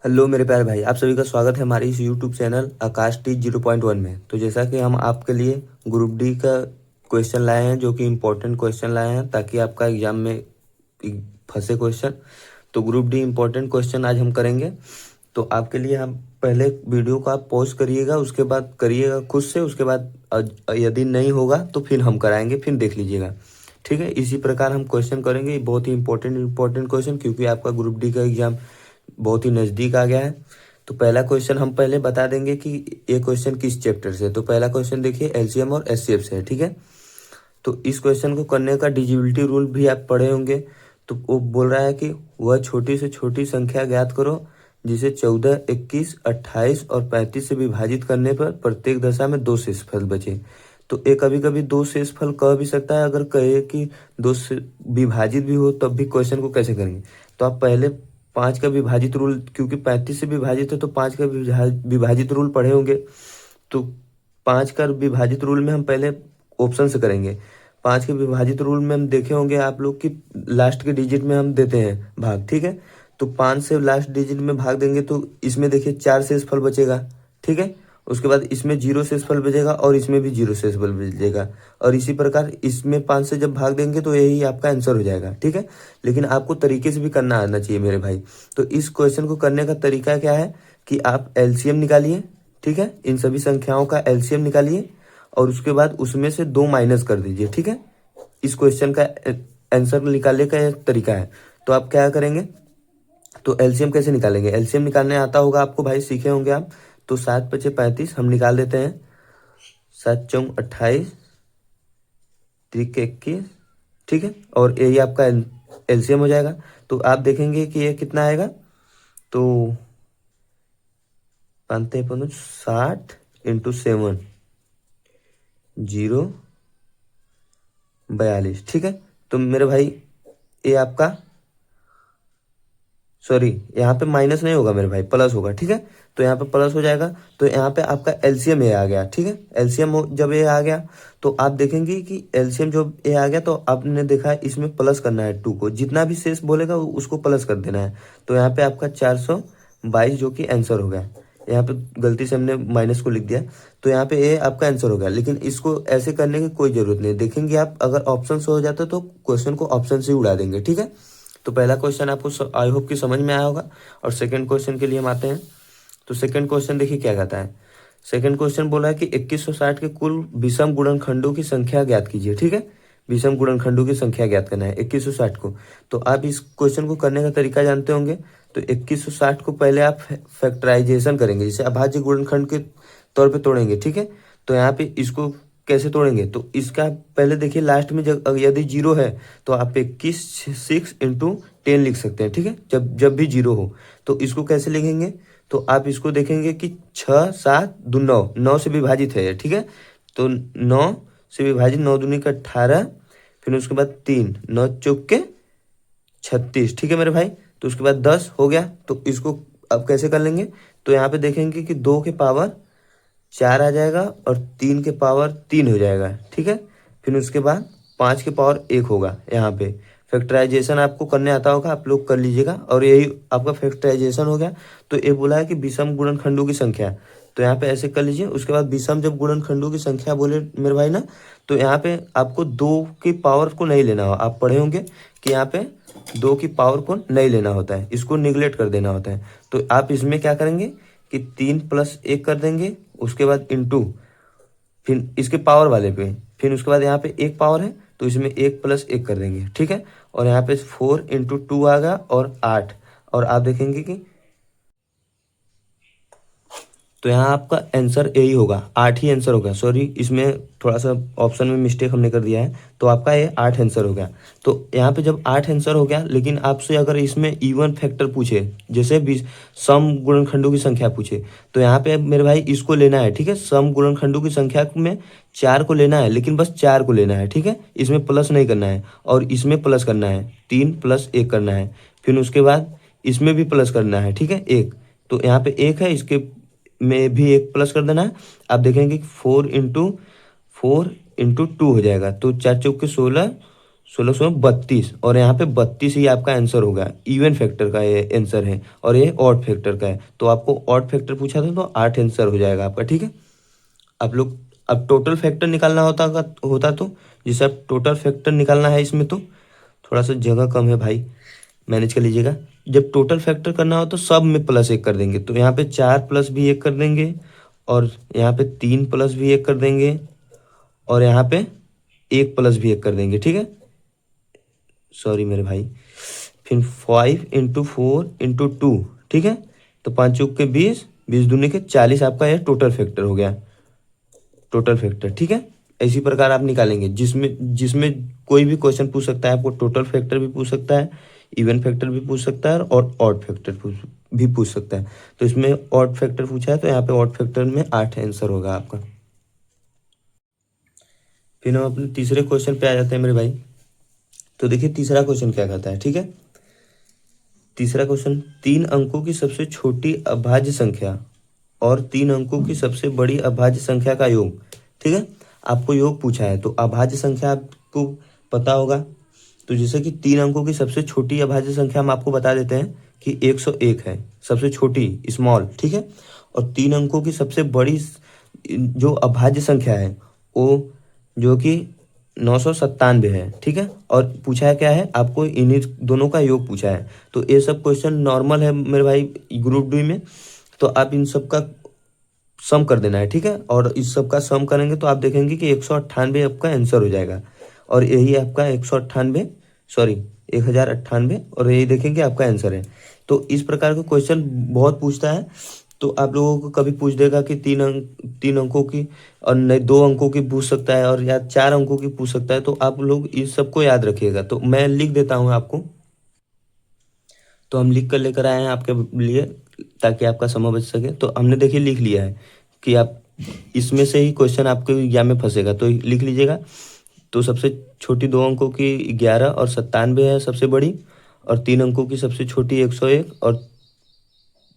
Hello मेरे प्यारे भाई, आप सभी का स्वागत है हमारे इस यूट्यूब चैनल आकाश टी 0.1 में। तो जैसा कि हम आपके लिए ग्रुप डी का क्वेश्चन लाए हैं, जो कि इम्पोर्टेंट क्वेश्चन लाए हैं ताकि आपका एग्जाम में फंसे क्वेश्चन। तो ग्रुप डी इम्पोर्टेंट क्वेश्चन आज हम करेंगे। तो आपके लिए हम पहले वीडियो को आप पॉज करिएगा, उसके बाद करिएगा खुद से, उसके बाद यदि नहीं होगा तो फिर हम कराएंगे, फिर देख लीजिएगा। ठीक है, इसी प्रकार हम क्वेश्चन करेंगे। ये बहुत ही इंपॉर्टेंट क्वेश्चन, क्योंकि आपका ग्रुप डी का एग्जाम बहुत ही नज़दीक आ गया है। तो पहला क्वेश्चन हम पहले बता देंगे कि ये क्वेश्चन किस चैप्टर से है। तो पहला क्वेश्चन देखिए, एलसीएम और एचसीएफ से है। ठीक है, तो इस क्वेश्चन को करने का डिजिबिलिटी रूल भी आप पढ़े होंगे। तो वो बोल रहा है कि वह छोटी से छोटी संख्या ज्ञात करो जिसे 14, 21, 28 और 35 से विभाजित करने पर प्रत्येक दशा में 2 शेषफल बचे। तो ये कभी कभी 2 शेषफल कह भी सकता है। अगर कहे कि 2 से विभाजित भी हो तब भी क्वेश्चन को कैसे करेंगे। तो आप पहले 5 का विभाजित रूल, क्योंकि 35 से विभाजित है तो 5 का विभाजित रूल पढ़े होंगे। तो 5 का विभाजित रूल में हम पहले ऑप्शन से करेंगे। 5 के विभाजित रूल में हम देखे होंगे आप लोग कि लास्ट के डिजिट में हम देते हैं भाग। ठीक है, तो 5 से लास्ट डिजिट में भाग देंगे तो इसमें देखिए 4 शेषफल बचेगा। ठीक है, उसके बाद इसमें 0 शेषफल बचेगा और इसमें भी 0 शेषफल बचेगा। और इसी प्रकार इसमें 5 से जब भाग देंगे तो यही आपका आंसर हो जाएगा। ठीक है, लेकिन आपको तरीके से भी करना आना चाहिए मेरे भाई। तो इस क्वेश्चन को करने का तरीका क्या है कि आप एलसीएम निकालिए। ठीक है, इन सभी संख्याओं का एलसीएम निकालिए और उसके बाद उसमें से 2 माइनस कर दीजिए। ठीक है, इस क्वेश्चन का आंसर निकालने का एक तरीका है। तो आप क्या करेंगे, तो एलसीएम कैसे निकालेंगे। एलसीएम निकालने आता होगा आपको भाई, सीखे होंगे आप। तो 7 × 5 = 35 हम निकाल देते हैं। 7 × 4 = 28, 3 × 21। ठीक है, और यही आपका एलसीएम हो जाएगा। तो आप देखेंगे कि ये कितना आएगा। तो 60 × 7 0 42। ठीक है, तो मेरे भाई ये आपका, सॉरी यहाँ पे माइनस नहीं होगा मेरे भाई, प्लस होगा। ठीक है, तो यहाँ पे प्लस हो जाएगा। तो यहाँ पे आपका एलसीएम ये आ गया। ठीक है, एलसीएम जब ये आ गया तो आप देखेंगे कि एलसीएम जब ये आ गया तो आपने देखा है इसमें प्लस करना है 2 को, जितना भी शेष बोलेगा उसको प्लस कर देना है। तो यहाँ पे आपका 422 जो कि आंसर हो गया। यहाँ पे गलती से हमने माइनस को लिख दिया, तो यहाँ पे ये आपका आंसर हो गया। लेकिन इसको ऐसे करने की कोई जरूरत नहीं। देखेंगे आप, अगर ऑप्शन से हो जाता तो क्वेश्चन को ऑप्शन से ही उड़ा देंगे। ठीक है, तो पहला क्वेश्चन आपको आई होप कि समझ में आया होगा। और सेकंड क्वेश्चन के लिए हम आते हैं। तो सेकंड क्वेश्चन देखिए क्या कहता है। सेकंड क्वेश्चन बोला है कि 2160 के कुल विषम गुणनखंडों की संख्या ज्ञात कीजिए। ठीक है, विषम गुणनखंडों की संख्या ज्ञात करना है 2160 को। तो आप इस क्वेश्चन को करने का तरीका जानते होंगे। तो 2160 को पहले आप फैक्टराइजेशन करेंगे, जैसे अभाज्य गुणनखंड के तौर पे तोड़ेंगे। ठीक है, तो यहाँ पे इसको कैसे तोड़ेंगे, तो इसका पहले देखिए लास्ट में जब यदि 0 है तो आप 21 6 × 10 लिख सकते हैं। ठीक है, जब जब भी 0 हो तो इसको कैसे लिखेंगे। तो आप इसको देखेंगे कि 6 7 2 9, 9 से विभाजित है। ठीक है, तो 9 से विभाजित, 9 दूनी का 18, फिर उसके बाद 3, 9 चौक के 36। ठीक है मेरे भाई, तो उसके बाद 10 हो गया। तो इसको अब कैसे कर लेंगे, तो यहाँ पे देखेंगे कि 2 के पावर 4 आ जाएगा और 3 के पावर 3 हो जाएगा। ठीक है, फिर उसके बाद 5 के पावर 1 होगा। यहाँ पे फैक्टराइजेशन आपको करने आता होगा, आप लोग कर लीजिएगा। और यही आपका फैक्टराइजेशन हो गया। तो ये बोला है कि विषम गुणनखंडों की संख्या, तो यहाँ पे ऐसे कर लीजिए। उसके बाद विषम जब गुणनखंडों की संख्या बोले मेरे भाई ना, तो यहाँ पे आपको 2 की पावर को नहीं लेना हो। आप पढ़े होंगे कि यहाँ पे 2 की पावर को नहीं लेना होता है, इसको निगलेक्ट कर देना होता है। तो आप इसमें क्या करेंगे कि 3 + 1 कर देंगे, उसके बाद इंटू, फिर इसके पावर वाले पे, फिर उसके बाद यहाँ पे 1 पावर है तो इसमें 1 + 1 कर देंगे। ठीक है, और यहाँ पे 4 × 2 आ गया और 8। और आप देखेंगे कि तो यहाँ आपका आंसर यही होगा, 8 ही आंसर होगा। सॉरी, इसमें थोड़ा सा ऑप्शन में मिस्टेक हमने कर दिया है। तो आपका ये 8 आंसर हो गया। तो यहाँ पे जब 8 आंसर हो गया, लेकिन आपसे अगर इसमें इवन फैक्टर पूछे, जैसे भी सम गुणनखंडों की संख्या पूछे, तो यहाँ पे मेरे भाई इसको लेना है। ठीक है, सम गुणनखंडों की संख्या में 4 को लेना है, लेकिन बस 4 को लेना है। ठीक है, इसमें प्लस नहीं करना है और इसमें प्लस करना है, 3 + 1 करना है। फिर उसके बाद इसमें भी प्लस करना है। ठीक है, 1, तो यहाँ पे 1 है, इसके में भी 1 प्लस कर देना है। आप देखेंगे कि 4 × 2 हो जाएगा। तो 4 चौक के 16, 1632 और यहाँ पे 32 ही आपका आंसर होगा। इवन फैक्टर का ये आंसर है और ये ऑड फैक्टर का है, तो आपको ऑड फैक्टर पूछा था तो 8 आंसर हो जाएगा आपका, ठीक है। आप लोग अब टोटल फैक्टर निकालना होता तो जैसे अब टोटल फैक्टर निकालना है इसमें तो थोड़ा सा जगह कम है भाई, मैनेज कर लीजिएगा। जब टोटल फैक्टर करना हो तो सब में +1 कर देंगे, तो यहाँ पे 4 प्लस भी 1 कर देंगे और यहाँ पे 3 प्लस भी 1 कर देंगे और यहाँ पे 1 प्लस भी 1 कर देंगे, ठीक है। सॉरी मेरे भाई, फिर 5 इंटू 4 इंटू 2, ठीक है। तो 5 चौक के 20, 20 दूनी के 40 आपका यह टोटल फैक्टर हो गया, टोटल फैक्टर, ठीक है। इसी प्रकार आप निकालेंगे, जिसमें जिसमें कोई भी क्वेश्चन पूछ सकता है आपको, टोटल फैक्टर भी पूछ सकता है, इवन फैक्टर भी पूछ सकता है और ऑड फैक्टर भी पूछ सकता है। तो इसमें ऑड फैक्टर पूछा है तो यहाँ पे ऑड फैक्टर में 8 आंसर होगा आपका। फिर हम अपने तीसरे क्वेश्चन पे आ जाते हैं मेरे भाई। तो देखिए तीसरा क्वेश्चन क्या कहता है, ठीक है। तीसरा क्वेश्चन, 3 अंकों की सबसे छोटी अभाज्य संख्या और 3 अंकों की सबसे बड़ी अभाज्य संख्या का योग, ठीक है। आपको योग पूछा है तो अभाज्य संख्या आपको पता होगा, तो जैसे कि 3 अंकों की सबसे छोटी अभाज्य संख्या हम आपको बता देते हैं कि 101 है, सबसे छोटी स्मॉल, ठीक है। और 3 अंकों की सबसे बड़ी जो अभाज्य संख्या है वो जो कि 997 है, ठीक है। और पूछा है क्या है, आपको इन्हीं दोनों का योग पूछा है। तो ये सब क्वेश्चन नॉर्मल है मेरे भाई ग्रुप डी में, तो आप इन सब का सम कर देना है, ठीक है। और इस सब का सम करेंगे तो आप देखेंगे कि 198 आपका आंसर हो जाएगा और यही आपका 198 सॉरी 1098 और यही देखेंगे आपका आंसर है। तो इस प्रकार का क्वेश्चन बहुत पूछता है, तो आप लोगों को कभी पूछ देगा कि 3 अंकों की और नहीं 2 अंकों की पूछ सकता है और या 4 अंकों की पूछ सकता है, तो आप लोग इस सबको याद रखिएगा। तो मैं लिख देता हूँ आपको, तो हम लिख कर लेकर आए हैं आपके लिए ताकि आपका समय बच सके। तो हमने देखिए लिख लिया है कि आप इसमें से ही क्वेश्चन आपके एग्जाम में फंसेगा, तो लिख लीजिएगा। तो सबसे छोटी 2 अंकों की 11 और 97 है सबसे बड़ी, और 3 अंकों की सबसे छोटी 101 और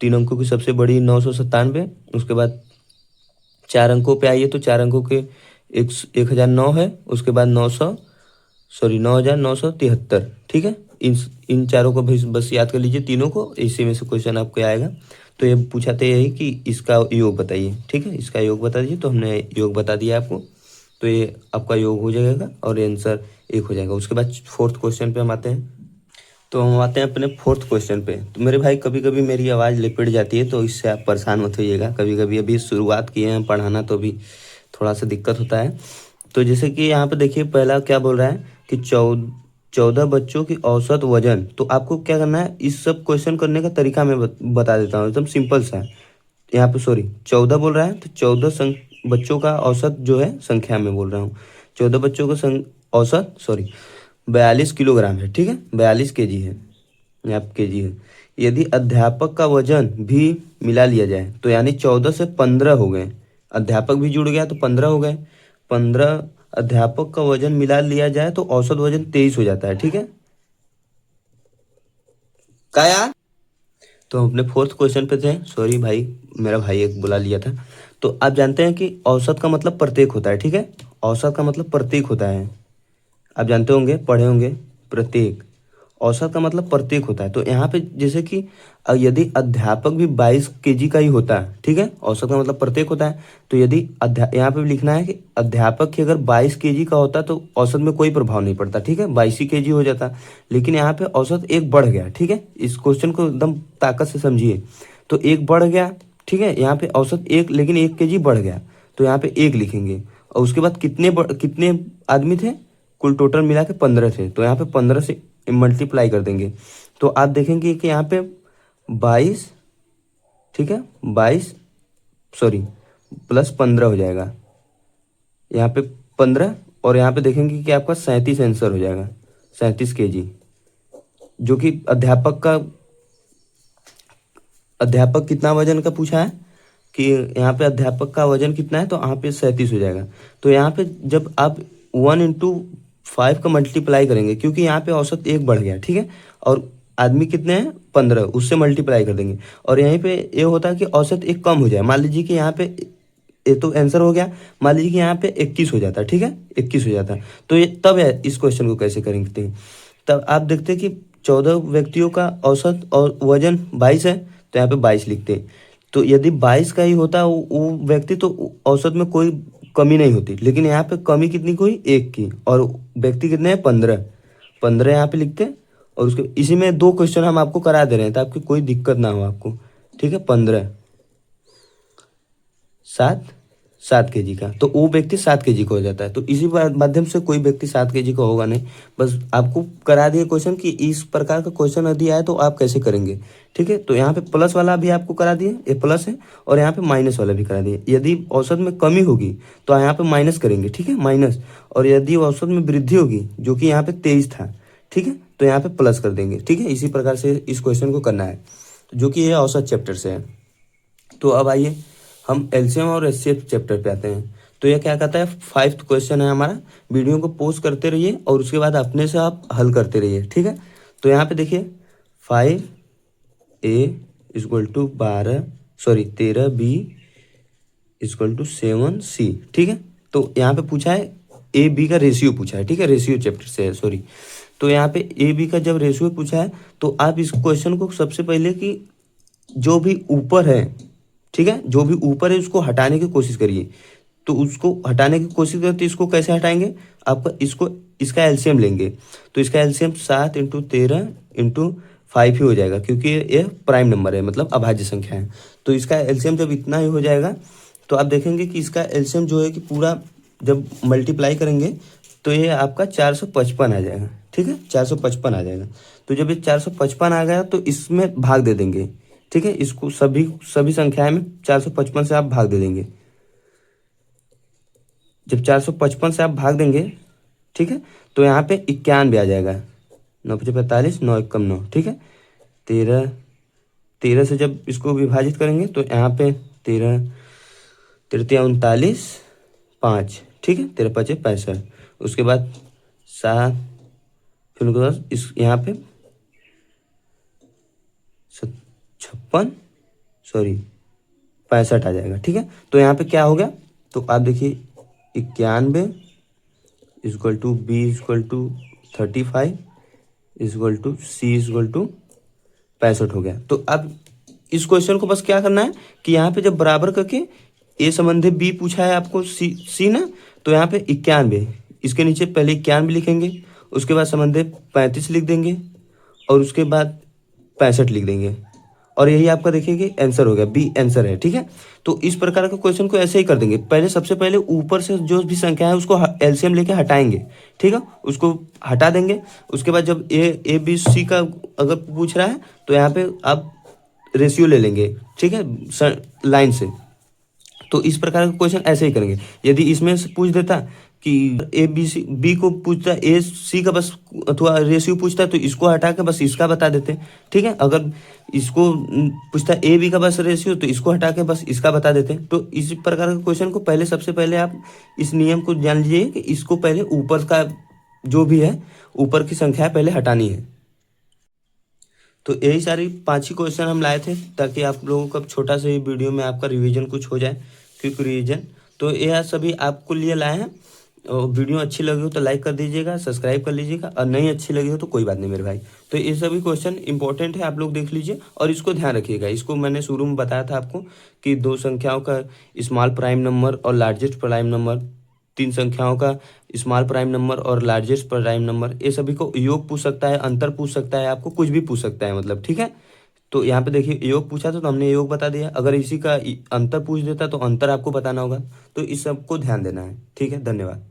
3 अंकों की सबसे बड़ी 997। उसके बाद 4 अंकों पे आइए तो 4 अंकों के 1009 है, उसके बाद 9973, ठीक है। इन चारों को भी बस याद कर लीजिए, तीनों को, इसी में से क्वेश्चन आपको आएगा। तो ये पूछा था यही कि इसका योग बताइए, ठीक है, इसका योग बता दीजिए। तो हमने योग बता दिया आपको, तो ये आपका योग हो जाएगा और ये आंसर 1 हो जाएगा। उसके बाद 4th क्वेश्चन पे हम आते हैं। तो हम आते हैं अपने 4th क्वेश्चन पे। तो मेरे भाई कभी कभी मेरी आवाज़ लिपट जाती है तो इससे आप परेशान मत होइएगा, कभी कभी अभी शुरुआत किए हैं पढ़ाना तो अभी थोड़ा सा दिक्कत होता है। तो जैसे कि यहाँ पे देखिए पहला क्या बोल रहा है कि 14 बच्चों की औसत वजन। तो आपको क्या करना है, इस सब क्वेश्चन करने का तरीका मैं बता देता हूँ, एकदम सिंपल सा है। यहाँ पे सॉरी 14 बोल रहा है तो 14 बच्चों का औसत जो है, संख्या में बोल रहा हूँ, 14 बच्चों का औसत 42 किलोग्राम है, ठीक है, 42 केजी है, यहाँ पे केजी है। यदि अध्यापक का वजन भी मिला लिया जाए तो यानी 14 से 15 हो गए, अध्यापक भी जुड़ गया तो 15 हो गए, 15 अध्यापक का वजन मिला लिया जाए तो औसत वजन 23 हो जाता है, ठीक है। क्या यार, तो हम अपने 4th क्वेश्चन पे थे, सॉरी भाई मेरा भाई एक बुला लिया था। तो आप जानते हैं कि औसत का मतलब प्रत्येक होता है, ठीक है, औसत का मतलब प्रत्येक होता है, आप जानते होंगे, पढ़े होंगे, प्रत्येक, औसत का मतलब प्रत्येक होता है। तो यहाँ पे जैसे कि यदि अध्यापक भी 22 केजी का ही होता है, ठीक है, औसत का मतलब प्रत्येक होता है। तो यदि यहाँ पे भी लिखना है कि अध्यापक की अगर 22 केजी का होता तो औसत में कोई प्रभाव नहीं पड़ता, ठीक है, 22 ही केजी हो जाता। लेकिन यहाँ पे औसत 1 बढ़ गया, ठीक है, इस क्वेश्चन को एकदम ताकत से समझिए। तो 1 बढ़ गया, ठीक है, यहाँ पे औसत 1 लेकिन 1 केजी बढ़ गया, तो यहाँ पे 1 लिखेंगे। और उसके बाद कितने आदमी थे, कुल टोटल मिला के 15 थे, तो यहाँ पे 15 से मल्टीप्लाई कर देंगे। तो आप देखेंगे कि यहाँ पे 22, ठीक है, 22 सॉरी प्लस 15 हो जाएगा, यहाँ पे 15, और यहाँ पे देखेंगे कि आपका 37 आंसर हो जाएगा, 37 केजी, जो कि अध्यापक कितना वजन का पूछा है कि यहाँ पे अध्यापक का वजन कितना है, तो यहाँ पे 37 हो जाएगा। तो यहाँ पे जब आप 1 × 5 का मल्टीप्लाई करेंगे, क्योंकि यहाँ पे औसत 1 बढ़ गया, ठीक है, और आदमी कितने हैं 15, उससे मल्टीप्लाई कर देंगे। और यहीं पे ये होता है कि औसत 1 कम हो जाए, मान लीजिए कि यहाँ पे ये तो आंसर हो गया। मान लीजिए कि यहाँ पे 21 हो जाता, ठीक है, 21 हो जाता, तो ये तब है इस क्वेश्चन को कैसे करेंगे। तब आप देखते हैं कि 14 व्यक्तियों का औसत और वजन 22 है, तो यहाँ पे 22 लिखते हैं। तो यदि 22 का ही होता वो व्यक्ति, तो औसत में कोई कमी नहीं होती, लेकिन यहाँ पे कमी कितनी की हुई, 1 की, और व्यक्ति कितने हैं, 15, 15 यहाँ पे लिखते हैं। और उसके इसी में 2 क्वेश्चन हम आपको करा दे रहे हैं, तो आपकी कोई दिक्कत ना हो आपको, ठीक है। 15 7 7 kg का, तो वो व्यक्ति 7 kg का हो जाता है। तो इसी माध्यम से कोई व्यक्ति 7 kg का होगा नहीं। बस आपको करा दिए क्वेश्चन कि इस प्रकार का क्वेश्चन यदि आए तो आप कैसे करेंगे, ठीक है। तो यहाँ पे प्लस वाला भी आपको करा दिए, ये प्लस है, और यहाँ पे माइनस वाला भी करा दिए। यदि औसत में कमी होगी तो यहाँ पे माइनस करेंगे, ठीक है, माइनस। और यदि औसत में वृद्धि होगी, जो कि यहाँ पे 23 था, ठीक है, तो यहाँ पे प्लस कर देंगे, ठीक है। इसी प्रकार से इस क्वेश्चन को करना है, जो कि ये औसत चैप्टर से है। तो अब आइए हम एलसीएम और एचसीएफ चैप्टर पे आते हैं। तो यह क्या कहता है, 5th क्वेश्चन है हमारा। वीडियो को पोस्ट करते रहिए और उसके बाद अपने से आप हल करते रहिए, ठीक है। तो यहाँ पे देखिए 5a equal to 13b equal to 7c, ठीक है। तो यहाँ पे पूछा है ए बी का रेशियो पूछा है, ठीक है, रेशियो चैप्टर से है, सॉरी। तो यहाँ पे ए बी का जब रेशियो पूछा है, तो आप इस क्वेश्चन को सबसे पहले कि जो भी ऊपर है, ठीक है, जो भी ऊपर है उसको हटाने की कोशिश करिए। तो उसको हटाने की कोशिश करते, इसको कैसे हटाएंगे, आपका इसको इसका एलसीएम लेंगे। तो इसका एलसीएम 7 × 13 × 5 ही हो जाएगा, क्योंकि ये प्राइम नंबर है, मतलब अभाज्य संख्या है। तो इसका एलसीएम जब इतना ही हो जाएगा, तो आप देखेंगे कि इसका एलसीएम जो है कि पूरा जब मल्टीप्लाई करेंगे तो ये आपका 455 आ जाएगा, ठीक है, 455 आ जाएगा। तो जब ये 455 आ गया तो इसमें भाग दे देंगे, ठीक है, इसको सभी संख्याएं में 455 से आप भाग दे देंगे। जब 455 से आप भाग देंगे, ठीक है, तो यहाँ पे 91 आ जाएगा। 9 × 5 = 45, 9 × 1 = 9, ठीक है। 13 से जब इसको विभाजित करेंगे तो यहाँ पे 13 39 5, ठीक है, 13 × 5 = 65। उसके बाद 7, फिर उनके बाद इस यहाँ पे 65 आ जाएगा, ठीक है। तो यहाँ पे क्या हो गया, तो आप देखिए 91 equal to B equal to 35 equal to C equal to 65 हो गया। तो अब इस क्वेश्चन को बस क्या करना है कि यहाँ पे जब बराबर करके ए संबंधी बी पूछा है आपको सी ना, तो यहाँ पे 91, इसके नीचे पहले 91 लिखेंगे, उसके बाद संबंधी 35 लिख देंगे, और उसके बाद 65 लिख देंगे, और यही आपका देखिए आंसर हो गया, बी आंसर है, ठीक है। तो इस प्रकार का क्वेश्चन को ऐसे ही कर देंगे। पहले सबसे पहले ऊपर से जो भी संख्या है उसको एलसीएम लेके हटाएंगे, ठीक है, उसको हटा देंगे। उसके बाद जब ए बी सी का अगर पूछ रहा है तो यहाँ पे आप रेशियो ले लेंगे, ठीक है, लाइन से। तो इस प्रकार का क्वेश्चन ऐसे ही करेंगे। यदि इसमें से पूछ देता कि ए बी सी, बी को पूछता ए सी का बस अथवा रेशियो पूछता, तो इसको हटा के बस इसका बता देते, ठीक है। अगर इसको पूछता ए बी का बस रेशियो, तो इसको हटा के बस इसका बता देते। तो इसी प्रकार के क्वेश्चन को पहले सबसे पहले आप इस नियम को जान लीजिए कि इसको पहले ऊपर का जो भी है, ऊपर की संख्या पहले हटानी है। तो यही सारी 5 ही क्वेश्चन हम लाए थे, ताकि आप लोगों का छोटा सा ही वीडियो में आपका रिवीजन कुछ हो जाए, क्विक रिवीजन। तो यह सभी आपको लिए लाए हैं। और वीडियो अच्छी लगी हो तो लाइक कर दीजिएगा, सब्सक्राइब कर लीजिएगा, और नहीं अच्छी लगी हो तो कोई बात नहीं मेरे भाई। तो ये सभी क्वेश्चन इंपॉर्टेंट है, आप लोग देख लीजिए और इसको ध्यान रखिएगा। इसको मैंने शुरू में बताया था आपको कि 2 संख्याओं का स्मॉल प्राइम नंबर और लार्जेस्ट प्राइम नंबर, 3 संख्याओं का स्मॉल प्राइम नंबर और लार्जेस्ट प्राइम नंबर, ये सभी को योग पूछ सकता है, अंतर पूछ सकता है, आपको कुछ भी पूछ सकता है, मतलब, ठीक है। तो यहाँ पे देखिए योग पूछा था तो हमने योग बता दिया। अगर इसी का अंतर पूछ देता तो अंतर आपको बताना होगा। तो इस सब को ध्यान देना है, ठीक है। धन्यवाद।